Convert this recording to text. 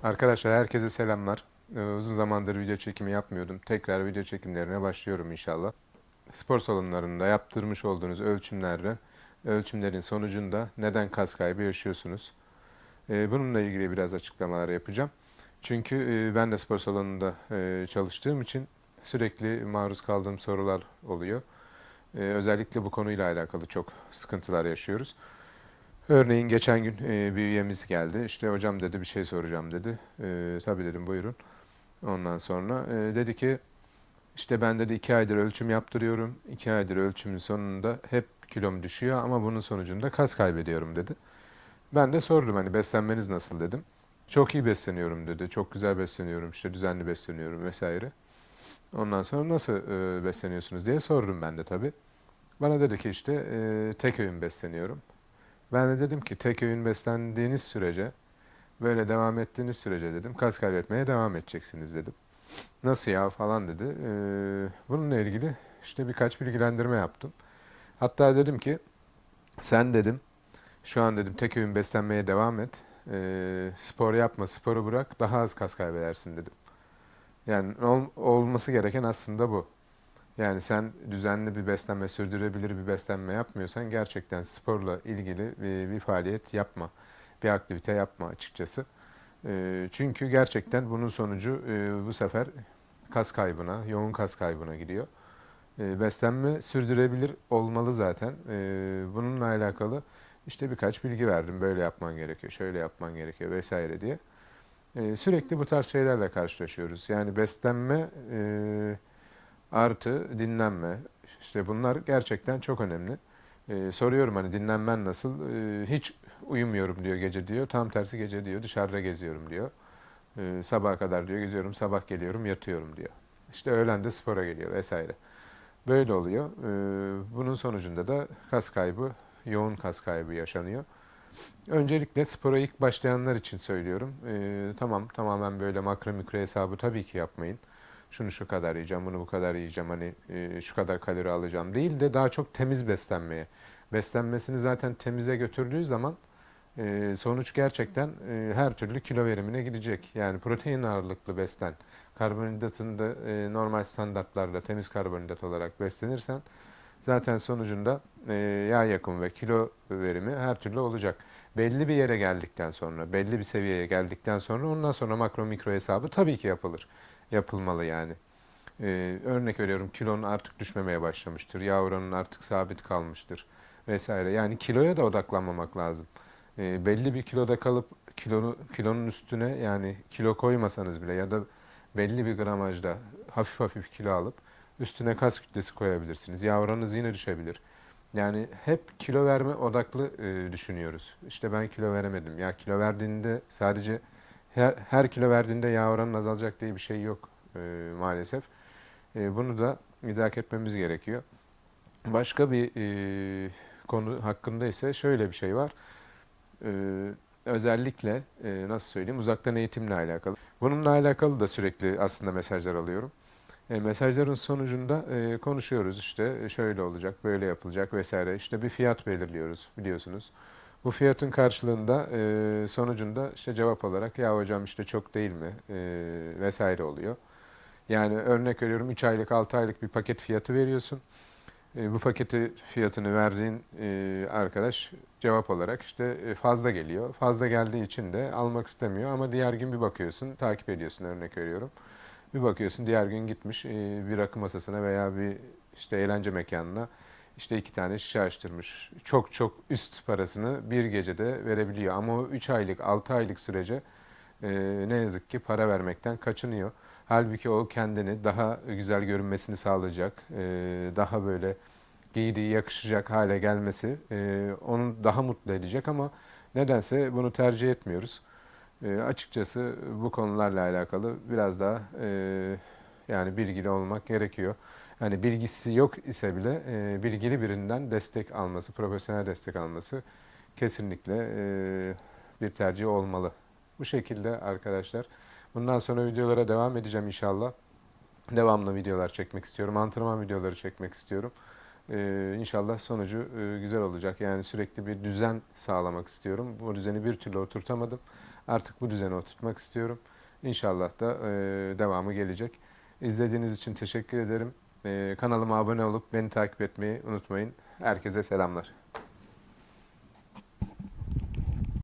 Arkadaşlar herkese selamlar. Uzun zamandır video çekimi yapmıyordum. Tekrar video çekimlerine başlıyorum inşallah. Spor salonlarında yaptırmış olduğunuz ölçümlerin sonucunda neden kas kaybı yaşıyorsunuz? Bununla ilgili biraz açıklamalar yapacağım. Çünkü ben de spor salonunda çalıştığım için sürekli maruz kaldığım sorular oluyor. Özellikle bu konuyla alakalı çok sıkıntılar yaşıyoruz. Örneğin geçen gün bir üyemiz geldi. İşte hocam dedi bir şey soracağım dedi. Tabii dedim buyurun. Ondan sonra dedi ki işte ben dedi 2 aydır ölçüm yaptırıyorum. 2 aydır ölçümün sonunda hep kilom düşüyor ama bunun sonucunda kas kaybediyorum dedi. Ben de sordum hani beslenmeniz nasıl dedim. Çok iyi besleniyorum dedi. Çok güzel besleniyorum işte düzenli besleniyorum vesaire. Ondan sonra nasıl besleniyorsunuz diye sordum ben de tabii. Bana dedi ki işte tek öğün besleniyorum. Ben de dedim ki tek öğün beslendiğiniz sürece böyle devam ettiğiniz sürece dedim kas kaybetmeye devam edeceksiniz dedim. Nasıl ya falan dedi. Bununla ilgili işte birkaç bilgilendirme yaptım. Hatta dedim ki sen dedim şu an dedim tek öğün beslenmeye devam et. Spor yapma, sporu bırak daha az kas kaybedersin dedim. Yani olması gereken aslında bu. Yani sen düzenli bir beslenme, sürdürülebilir bir beslenme yapmıyorsan gerçekten sporla ilgili bir faaliyet yapma, bir aktivite yapma açıkçası. Çünkü gerçekten bunun sonucu bu sefer kas kaybına, yoğun kas kaybına gidiyor. Beslenme sürdürebilir olmalı zaten. Bununla alakalı işte birkaç bilgi verdim. Böyle yapman gerekiyor, şöyle yapman gerekiyor vesaire diye. Sürekli bu tarz şeylerle karşılaşıyoruz. Yani beslenme artı dinlenme. İşte bunlar gerçekten çok önemli. Soruyorum hani dinlenmen nasıl? Hiç uyumuyorum diyor gece diyor. Tam tersi gece diyor dışarıda geziyorum diyor. Sabaha kadar diyor geziyorum, sabah geliyorum, yatıyorum diyor. İşte öğlen de spora geliyor vesaire. Böyle oluyor. Bunun sonucunda da kas kaybı, yoğun kas kaybı yaşanıyor. Öncelikle spora ilk başlayanlar için söylüyorum. Tamam, tamamen böyle makro mikro hesabı tabii ki yapmayın. Şunu şu kadar yiyeceğim, bunu bu kadar yiyeceğim, hani şu kadar kalori alacağım değil de daha çok temiz beslenmeye. Beslenmesini zaten temize götürdüğü zaman sonuç gerçekten her türlü kilo verimine gidecek. Yani protein ağırlıklı beslen. Karbonhidratını da normal standartlarda temiz karbonhidrat olarak beslenirsen zaten sonucunda yağ yakımı ve kilo verimi her türlü olacak. Belli bir yere geldikten sonra, belli bir seviyeye geldikten sonra ondan sonra makro mikro hesabı tabii ki yapılır. Yapılmalı yani. Örnek veriyorum kilonun artık düşmemeye başlamıştır. Yağ oranın artık sabit kalmıştır vesaire. Yani kiloya da odaklanmamak lazım. Belli bir kiloda kalıp kilonun üstüne yani kilo koymasanız bile ya da belli bir gramajda hafif hafif kilo alıp üstüne kas kütlesi koyabilirsiniz. Yağ oranınız yine düşebilir. Yani hep kilo verme odaklı düşünüyoruz. İşte ben kilo veremedim. Ya kilo verdiğinde sadece her kilo verdiğinde yağ oranın azalacak diye bir şey yok maalesef. Bunu da idrak etmemiz gerekiyor. Başka bir konu hakkında ise şöyle bir şey var. E, Özellikle nasıl söyleyeyim uzaktan eğitimle alakalı. Bununla alakalı da sürekli aslında mesajlar alıyorum. Mesajların sonucunda konuşuyoruz işte şöyle olacak, böyle yapılacak vesaire. İşte bir fiyat belirliyoruz biliyorsunuz. Bu fiyatın karşılığında sonucunda işte cevap olarak ya hocam işte çok değil mi vesaire oluyor. Yani örnek veriyorum 3 aylık 6 aylık bir paket fiyatı veriyorsun. Bu paketi fiyatını verdiğin arkadaş cevap olarak işte fazla geliyor. Fazla geldiği için de almak istemiyor ama diğer gün bir bakıyorsun takip ediyorsun örnek veriyorum. Bir bakıyorsun diğer gün gitmiş bir rakı masasına veya bir işte eğlence mekanına işte 2 tane şişe açtırmış. Çok çok üst parasını bir gecede verebiliyor. Ama o 3 aylık 6 aylık sürece ne yazık ki para vermekten kaçınıyor. Halbuki o kendini daha güzel görünmesini sağlayacak, daha böyle giydiği yakışacak hale gelmesi onu daha mutlu edecek ama nedense bunu tercih etmiyoruz. Açıkçası bu konularla alakalı biraz daha yani bilgili olmak gerekiyor. Yani bilgisi yok ise bile bilgili birinden destek alması, profesyonel destek alması kesinlikle bir tercih olmalı. Bu şekilde arkadaşlar. Bundan sonra videolara devam edeceğim inşallah. Devamlı videolar çekmek istiyorum. Antrenman videoları çekmek istiyorum. İnşallah sonucu güzel olacak. Yani sürekli bir düzen sağlamak istiyorum. Bu düzeni bir türlü oturtamadım. Artık bu düzeni oturtmak istiyorum. İnşallah da devamı gelecek. İzlediğiniz için teşekkür ederim. Kanalıma abone olup beni takip etmeyi unutmayın. Herkese selamlar.